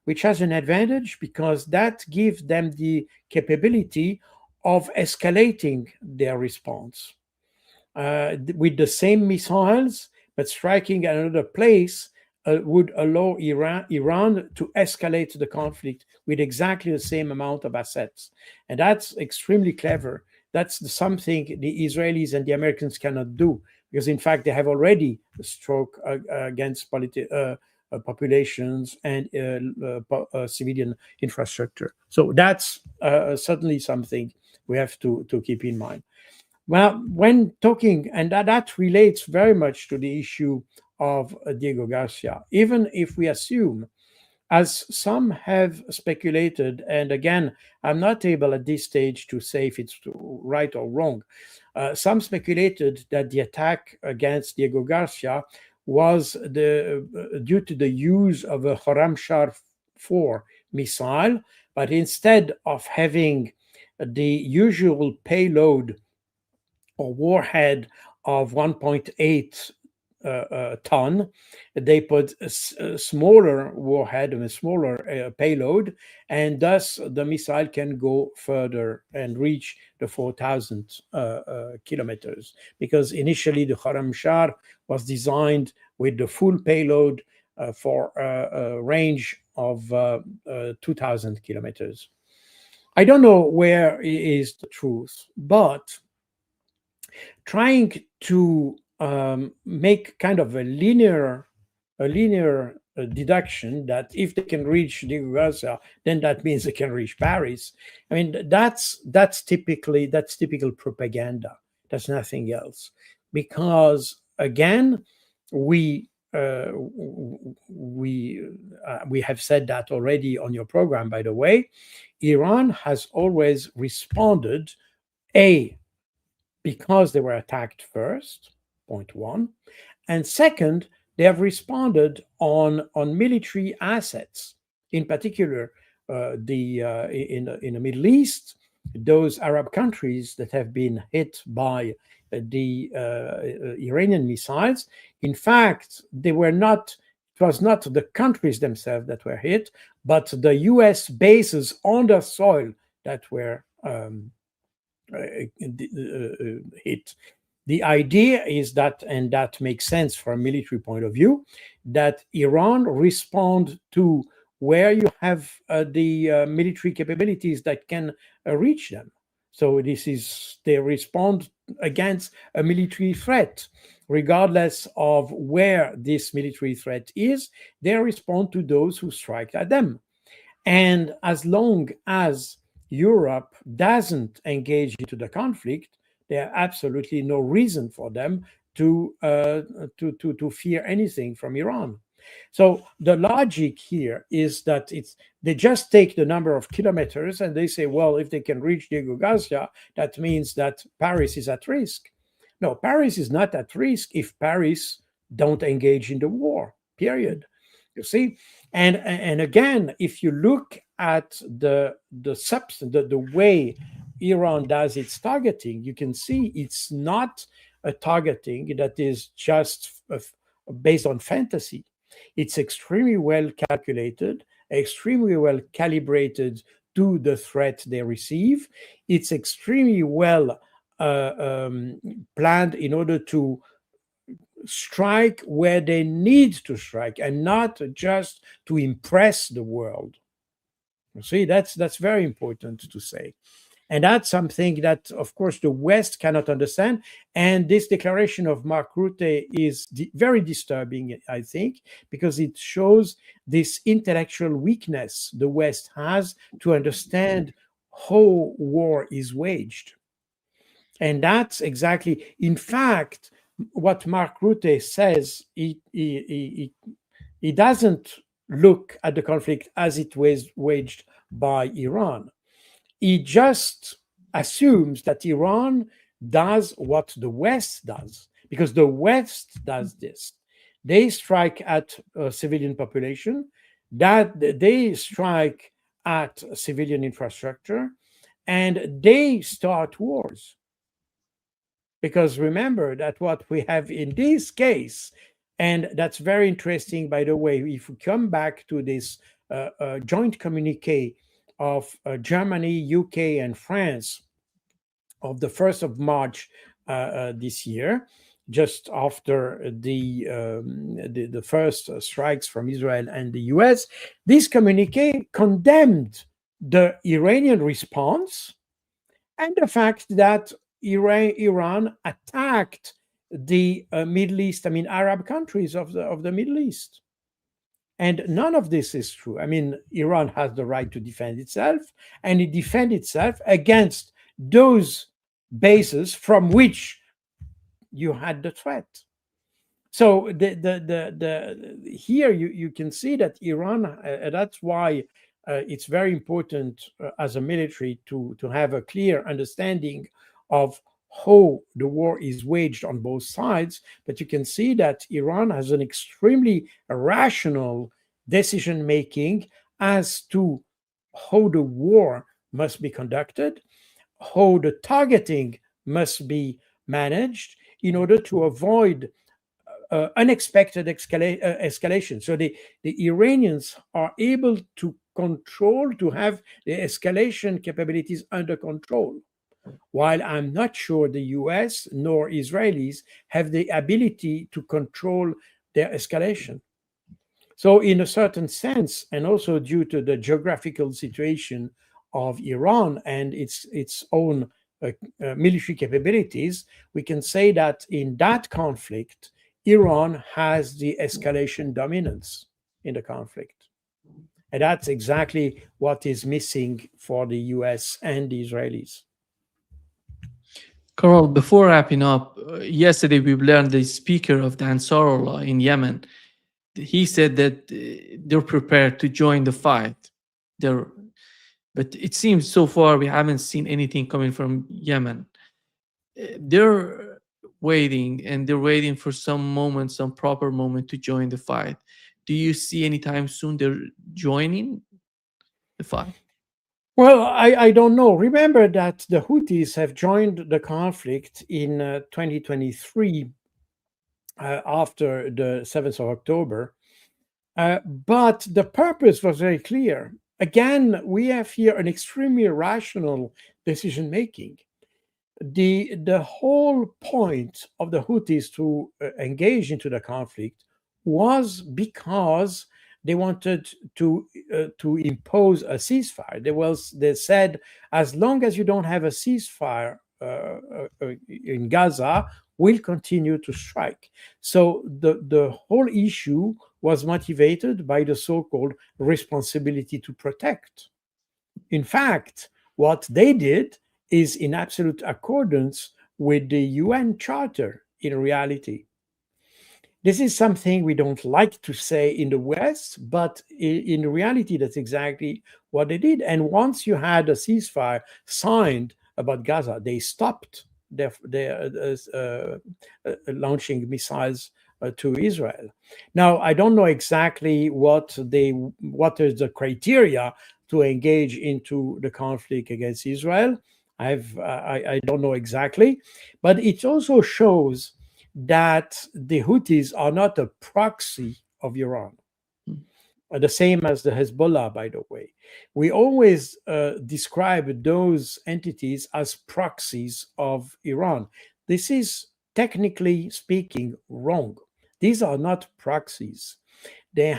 which has an advantage because that gives them the capability of escalating their response with the same missiles, but striking another place would allow Iran to escalate the conflict with exactly the same amount of assets. And that's extremely clever. That's something the Israelis and the Americans cannot do, because in fact they have already struck against populations and civilian infrastructure. So that's certainly something we have to keep in mind. Well, when talking, and that relates very much to the issue of Diego Garcia, even if we assume, as some have speculated, and again, I'm not able at this stage to say if it's right or wrong, some speculated that the attack against Diego Garcia was due to the use of a Khorramshahr 4 missile, but instead of having the usual payload or warhead of 1.8 ton, they put a smaller warhead and a smaller payload, and thus the missile can go further and reach the 4,000 kilometers. Because initially the Khorramshahr was designed with the full payload for a range of 2,000 kilometers. I don't know where is the truth, but trying to make kind of a linear deduction that if they can reach Diego Garcia, then that means they can reach Paris. I mean, that's typical propaganda. That's nothing else. Because again, we have said that already on your program, by the way. Iran has always responded, because they were attacked first, point one, and second, they have responded on military assets, in particular in the Middle East, those Arab countries that have been hit by the Iranian missiles. In fact, it was not the countries themselves that were hit, but the US bases on their soil that were hit. The idea is that, and that makes sense from a military point of view, that Iran respond to where you have the military capabilities that can reach them. So this is, they respond against a military threat. Regardless of where this military threat is, they respond to those who strike at them. And as long as Europe doesn't engage into the conflict, there are absolutely no reason for them to fear anything from Iran. So the logic here is that they just take the number of kilometers and they say, well, if they can reach Diego Garcia, that means that Paris is at risk. No, Paris is not at risk if Paris don't engage in the war. Period. You see, and again, if you look at the substance, the way Iran does its targeting, you can see it's not a targeting that is just based on fantasy. It's extremely well calculated, extremely well calibrated to the threat they receive. It's extremely well planned in order to strike where they need to strike and not just to impress the world. You see, that's very important to say. And that's something that, of course, the West cannot understand. And this declaration of Mark Rutte is very disturbing, I think, because it shows this intellectual weakness the West has to understand how war is waged. And that's exactly, in fact, what Mark Rutte says. He doesn't look at the conflict as it was waged by Iran. He just assumes that Iran does what the West does, because the West does this. They strike at a civilian population, that they strike at civilian infrastructure, and they start wars. Because remember that what we have in this case, and that's very interesting, by the way, if we come back to this joint communique of Germany, UK, and France of the 1st of March this year, just after the first strikes from Israel and the US, this communique condemned the Iranian response and the fact that Iran attacked the Middle East, Arab countries of the Middle East. And none of this is true. Iran has the right to defend itself, and it defends itself against those bases from which you had the threat. So here you can see that Iran, that's why it's very important as a military to have a clear understanding of how the war is waged on both sides. But you can see that Iran has an extremely rational decision making as to how the war must be conducted, how the targeting must be managed in order to avoid unexpected escalation. So the Iranians are able to control, to have the escalation capabilities under control, while I'm not sure the US nor Israelis have the ability to control their escalation. So in a certain sense, and also due to the geographical situation of Iran and its own military capabilities, we can say that in that conflict, Iran has the escalation dominance in the conflict. And that's exactly what is missing for the US and the Israelis. Carl, before wrapping up, yesterday we learned the speaker of the Ansarullah in Yemen. He said that they're prepared to join the fight. But it seems so far we haven't seen anything coming from Yemen. They're waiting, and they're waiting for some moment, some proper moment to join the fight. Do you see anytime soon they're joining the fight? Well, I don't know. Remember that the Houthis have joined the conflict in 2023 after the 7th of October. But the purpose was very clear. Again, we have here an extremely rational decision making. the whole point of the Houthis to engage into the conflict was because they wanted to impose a ceasefire. They said, as long as you don't have a ceasefire in Gaza, we'll continue to strike. So the whole issue was motivated by the so-called responsibility to protect. In fact, what they did is in absolute accordance with the UN Charter in reality. This is something we don't like to say in the West, but in reality, that's exactly what they did. And once you had a ceasefire signed about Gaza, they stopped their launching missiles to Israel. Now, I don't know exactly what is the criteria to engage into the conflict against Israel. I don't know exactly, but it also shows that the Houthis are not a proxy of Iran. The same as the Hezbollah, by the way. We always describe those entities as proxies of Iran. This is, technically speaking, wrong. These are not proxies. They're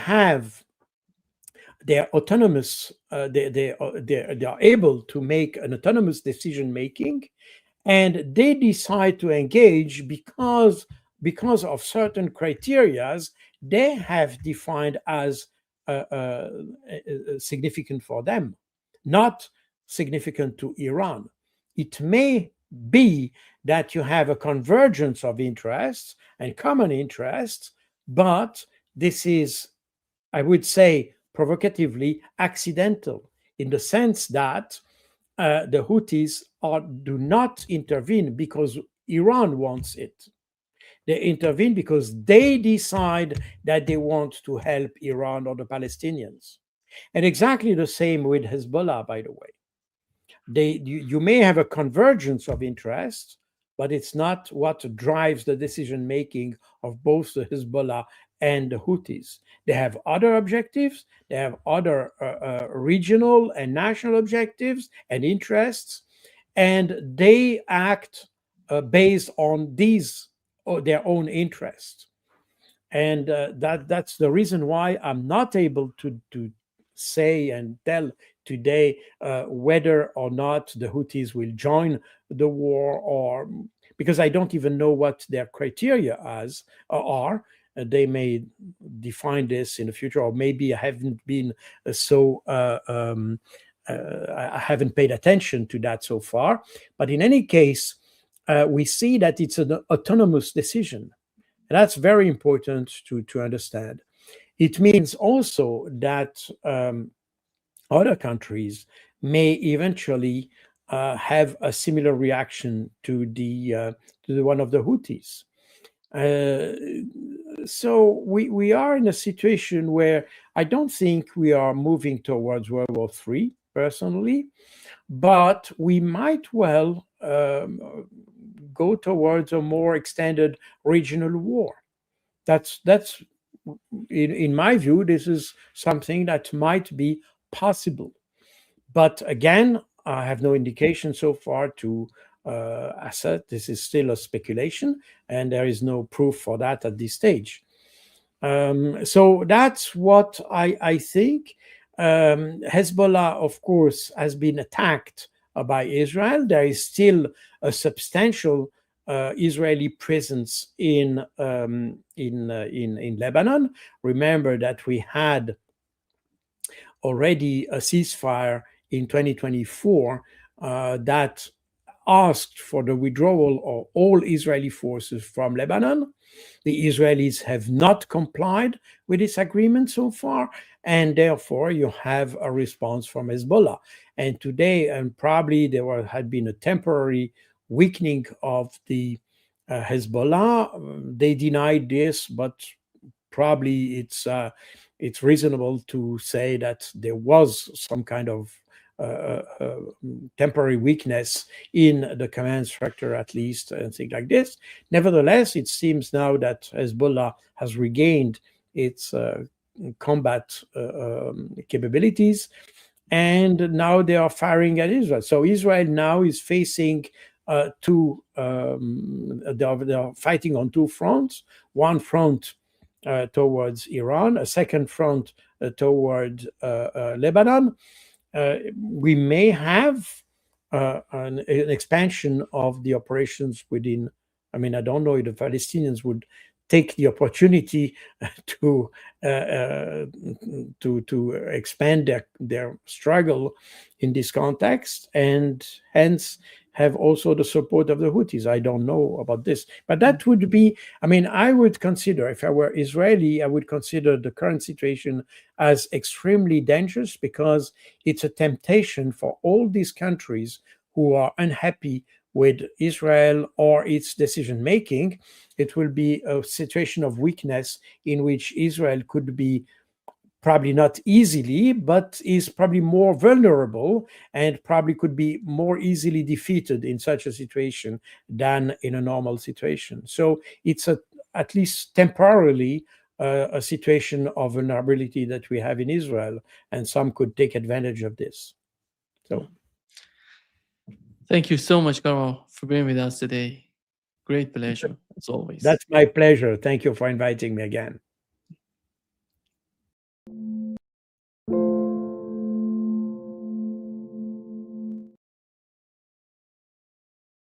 autonomous. They are able to make an autonomous decision making, and they decide to engage because of certain criterias they have defined as significant for them, not significant to Iran. It may be that you have a convergence of interests and common interests, but this is, I would say, provocatively accidental, in the sense that the Houthis do not intervene because Iran wants it. They intervene because they decide that they want to help Iran or the Palestinians. And exactly the same with Hezbollah, by the way. You may have a convergence of interests, but it's not what drives the decision making of both the Hezbollah and the Houthis. They have other objectives, they have other regional and national objectives and interests, and they act based on these or their own interests. And that's the reason why I'm not able to say and tell today whether or not the Houthis will join the war, or because I don't even know what their criteria are. They may define this in the future, or maybe I haven't been I haven't paid attention to that so far. But in any case, we see that it's an autonomous decision. That's very important to understand. It means also that other countries may eventually have a similar reaction to the one of the Houthis. So we are in a situation where I don't think we are moving towards World War III, personally, but we might well go towards a more extended regional war. That's in my view, this is something that might be possible. But again, I have no indication so far to assert. This is still a speculation, and there is no proof for that at this stage. So that's what I think. Hezbollah, of course, has been attacked by Israel. There is still a substantial Israeli presence in Lebanon. Remember that we had already a ceasefire in 2024 that asked for the withdrawal of all Israeli forces from Lebanon. The Israelis have not complied with this agreement so far, and therefore you have a response from Hezbollah. And today, and probably there had been a temporary weakening of the Hezbollah. They denied this, but probably it's reasonable to say that there was some kind of temporary weakness in the command structure, at least, and things like this. Nevertheless, it seems now that Hezbollah has regained its combat capabilities, and now they are firing at Israel. So Israel now is facing they're fighting on two fronts. One front towards Iran, a second front toward Lebanon. We may have an expansion of the operations within. I mean, I don't know if the Palestinians would take the opportunity to expand their struggle in this context, and hence have also the support of the Houthis. I don't know about this, but that would be. I mean, I would consider, if I were Israeli, I would consider the current situation as extremely dangerous, because it's a temptation for all these countries who are unhappy with Israel or its decision making. It will be a situation of weakness in which Israel could be, probably not easily, but is probably more vulnerable, and probably could be more easily defeated in such a situation than in a normal situation. So it's at least temporarily a situation of vulnerability that we have in Israel, and some could take advantage of this. So Thank you so much, Carl, for being with us today. Great pleasure, as always. that's my pleasure. Thank you for inviting me again.